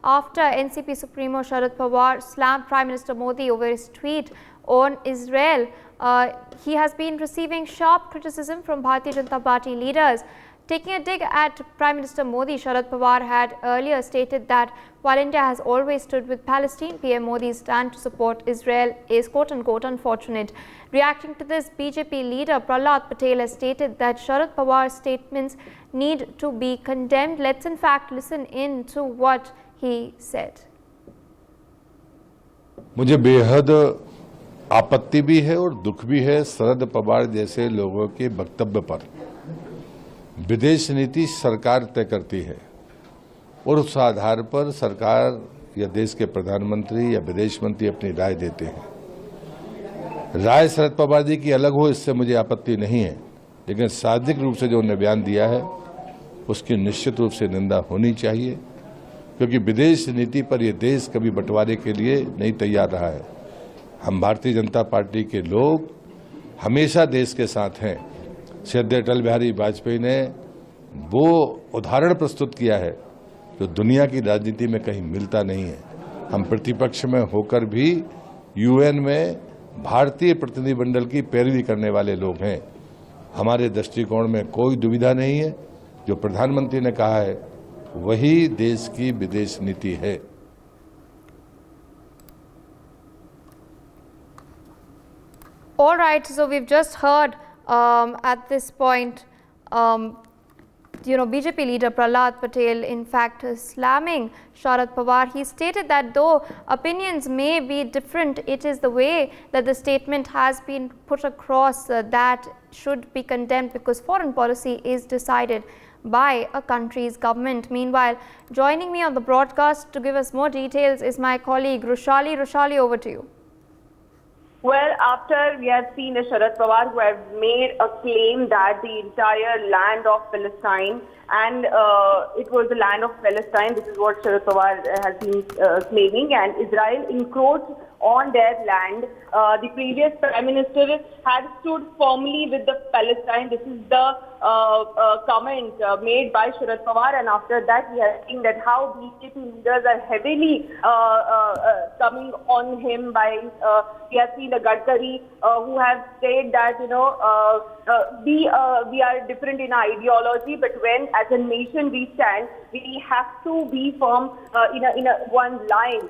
after NCP Supremo Sharad Pawar slammed Prime Minister Modi over his tweet on Israel. He has been receiving sharp criticism from Bharatiya Janata Party leaders. Taking a dig at Prime Minister Modi, Sharad Pawar had earlier stated that while India has always stood with Palestine, PM Modi's stand to support Israel is quote-unquote unfortunate. Reacting to this, BJP leader Sharad Patel has stated that Sharad Pawar's statements need to be condemned. Let's in fact listen in to what he said. मुझे बेहद आपत्ति भी है और दुख भी है शरद पवार जैसे लोगों के वक्तव्य पर। विदेश नीति सरकार तय करती है और उस आधार पर सरकार या देश के प्रधानमंत्री या विदेश मंत्री अपनी राय देते हैं। राय शरद पवार जी की अलग हो, इससे मुझे आपत्ति नहीं है, लेकिन सार्वजनिक रूप से जो उन्होंने बयान दिया है उसकी निश्चित रूप से निंदा होनी चाहिए, क्योंकि विदेश नीति पर यह देश कभी बंटवारे के लिए नहीं तैयार रहा है। हम भारतीय जनता पार्टी के लोग हमेशा देश के साथ हैं। श्रद्धेय अटल बिहारी वाजपेयी ने वो उदाहरण प्रस्तुत किया है जो दुनिया की राजनीति में कहीं मिलता नहीं है। हम प्रतिपक्ष में होकर भी यूएन में भारतीय प्रतिनिधिमंडल की पैरवी करने वाले लोग हैं। हमारे दृष्टिकोण में कोई दुविधा नहीं है। जो प्रधानमंत्री ने कहा है वही देश की विदेश नीति है। All right, so we've just heard at this point, BJP leader Sharad Patel in fact slamming Sharad Pawar. He stated that though opinions may be different, it is the way that the statement has been put across that should be condemned, because foreign policy is decided by a country's government. Meanwhile, joining me on the broadcast to give us more details is my colleague Rushali. Rushali, over to you. Well, after we have seen Sharad Pawar, who have made a claim that the entire land of Palestine and it was the land of Palestine, this is what Sharad Pawar has been claiming, and Israel encroached on their land. The previous Prime Minister had stood firmly with the Palestine. This is the comment made by Sharad Pawar, and after that we have seen that how BJP leaders are heavily coming on him by, we have seen the Gadkari who have said that, we are different in our ideology, but when as a nation we stand, we have to be firm in a one line.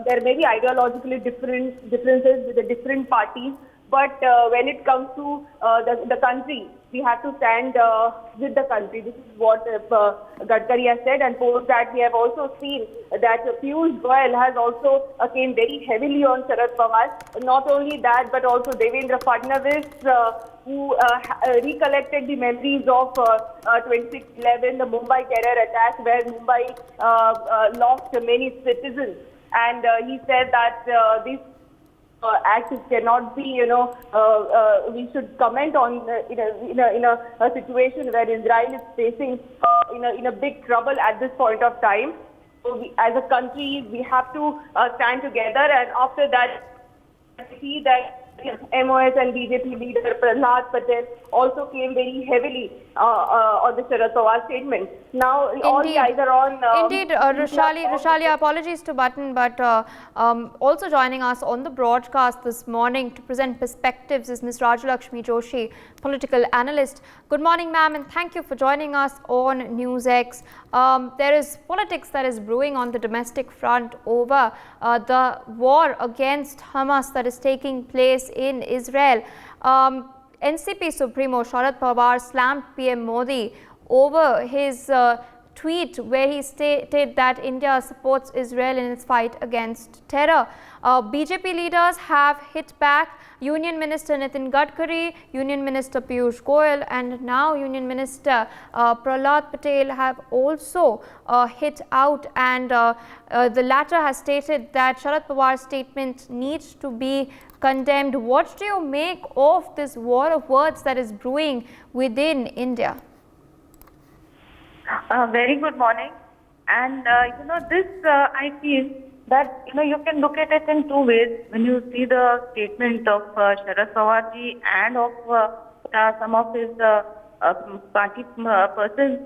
There may be ideologically differences with the different parties, but when it comes to the country, we have to stand with the country. This is what Gadkari has said, and post that we have also seen that Piyush Goyal has also came very heavily on Sharad Pawar. Not only that, but also Devendra Fadnavis, who recollected the memories of 26/11, the Mumbai terror attack, where Mumbai lost many citizens, and he said that this act cannot be, we should comment on in a situation where Israel is facing in a big trouble at this point of time. So we, as a country, we have to stand together, and after that, see that MOS and BJP leader Sharad Patel also came very heavily on the Sharad Pawar statement. Now, all the eyes are on... Indeed, Rushali, apologies to Button, but also joining us on the broadcast this morning to present perspectives is Ms. Rajalakshmi Joshi, political analyst. Good morning, ma'am, and thank you for joining us on NewsX. There is politics that is brewing on the domestic front over the war against Hamas that is taking place in Israel. NCP Supremo Sharad Pawar slammed PM Modi over his tweet where he stated that India supports Israel in its fight against terror. BJP leaders have hit back. Union Minister Nitin Gadkari, Union Minister Piyush Goyal, and now Union Minister Sharad Patel have also hit out, and the latter has stated that Sharad Pawar's statement needs to be condemned. What do you make of this war of words that is brewing within India? Very good morning. And this I feel that you can look at it in two ways. When you see the statement of Sharad Pawar ji and of some of his party persons,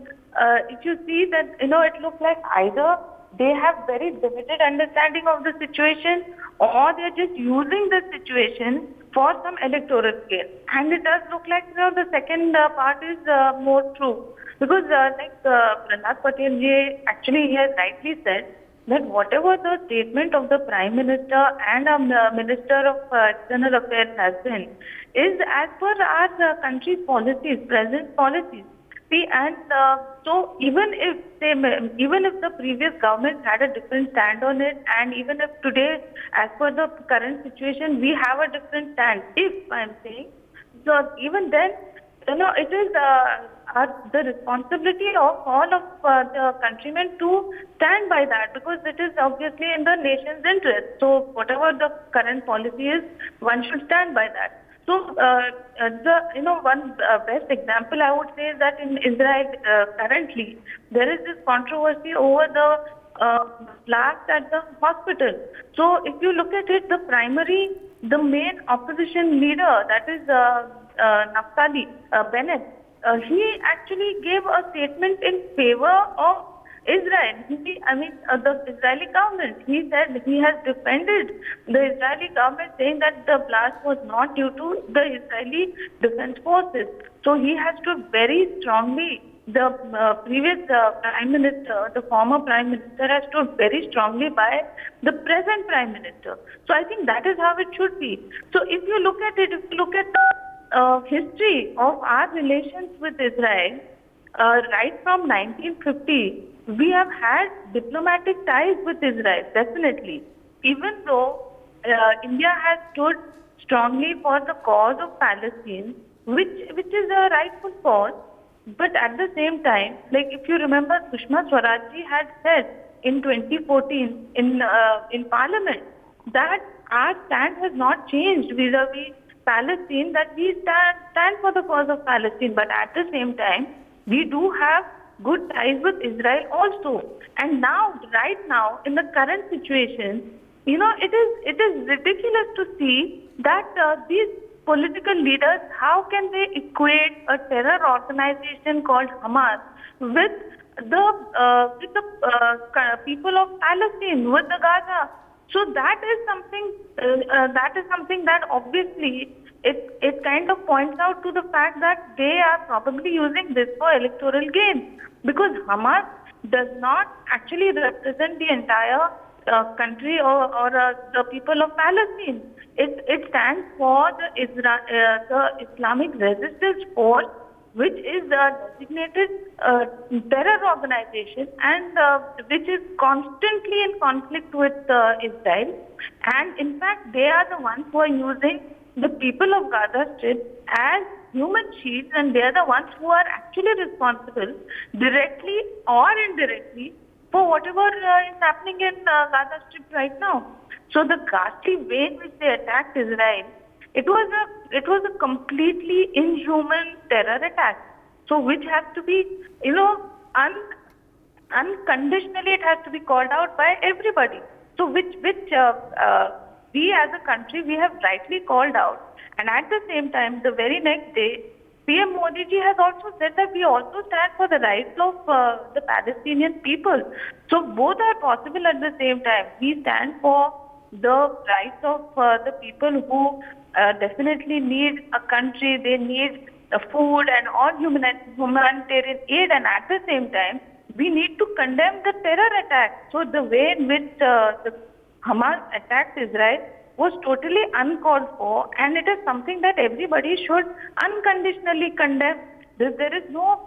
if you see that it looks like either they have very limited understanding of the situation, or they're just using the situation for some electoral gain. And it does look like the second part is more true. Because Prahlad Patel ji, actually he has rightly said that whatever the statement of the Prime Minister and Minister of External Affairs has been, is as per our country's policies, present policies. See, and so even if the previous government had a different stand on it, and even if today, as per the current situation, we have a different stand, if I'm saying, so even then, it is the responsibility of all of the countrymen to stand by that, because it is obviously in the nation's interest. So whatever the current policy is, one should stand by that. So one best example I would say is that in Israel currently there is this controversy over the blast at the hospital. So if you look at it, the main opposition leader, that is Naftali Bennett, he actually gave a statement in favor of Israel. The Israeli government. He said he has defended the Israeli government, saying that the blast was not due to the Israeli defense forces. So he has stood very strongly. The previous Prime Minister, the former Prime Minister, has stood very strongly by the present Prime Minister. So I think that is how it should be. So if you look at it, if you look at the history of our relations with Israel, right from 1950, we have had diplomatic ties with Israel, definitely. Even though India has stood strongly for the cause of Palestine, which is a rightful cause, but at the same time, like if you remember, Sushma Swaraj ji had said in 2014 in Parliament that our stand has not changed vis-a-vis Palestine, that we stand for the cause of Palestine, but at the same time, we do have good ties with Israel also. And now, right now, in the current situation, it is ridiculous to see that these political leaders, how can they equate a terror organization called Hamas with the people of Palestine, with the Gaza? So that is something that obviously it kind of points out to the fact that they are probably using this for electoral gain, because Hamas does not actually represent the entire country or the people of Palestine. It stands for the Islamic Resistance Force, which is a designated terror organization, and which is constantly in conflict with Israel. And in fact, they are the ones who are using the people of Gaza Strip as human shields, and they are the ones who are actually responsible, directly or indirectly, for whatever is happening in Gaza Strip right now. So the ghastly way in which they attacked Israel, it was a completely inhuman terror attack. So which has to be, unconditionally it has to be called out by everybody. So which we as a country, we have rightly called out. And at the same time, the very next day, PM Modi ji has also said that we also stand for the rights of the Palestinian people. So both are possible at the same time. We stand for the rights of the people who definitely need a country, they need food and all humanitarian aid, and at the same time, we need to condemn the terror attack. So the way in which the Hamas attacked Israel was totally uncalled for, and it is something that everybody should unconditionally condemn. There is no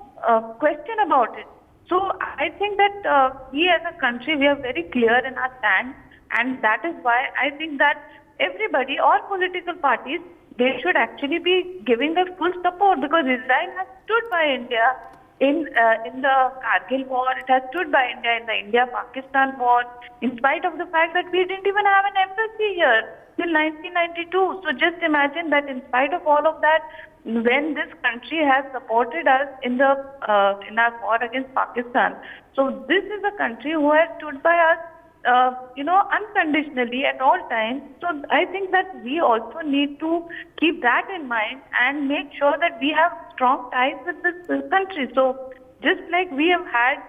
question about it. So I think that we as a country, we are very clear in our stand, and that is why I think that everybody, all political parties, they should actually be giving their full support, because Israel has stood by India in the Kargil war. It has stood by India in the India-Pakistan war, in spite of the fact that we didn't even have an embassy here till 1992. So just imagine that in spite of all of that, when this country has supported us in our war against Pakistan, so this is a country who has stood by us unconditionally at all times. So I think that we also need to keep that in mind and make sure that we have strong ties with this country. So just like we have had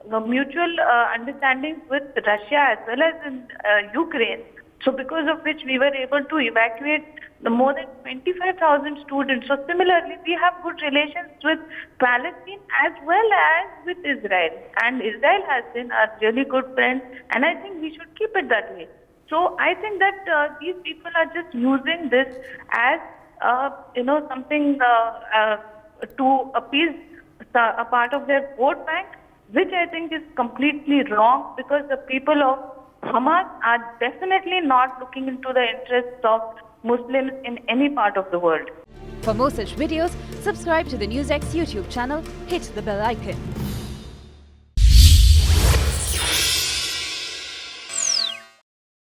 mutual understandings with Russia as well as in Ukraine. So because of which we were able to evacuate the more than 25,000 students. So similarly, we have good relations with Palestine as well as with Israel. And Israel has been a really good friend, and I think we should keep it that way. So I think that these people are just using this as something to appease a part of their vote bank, which I think is completely wrong, because the people of Hamas are definitely not looking into the interests of Muslims in any part of the world. For more such videos, subscribe to the NewsX YouTube channel, hit the bell icon.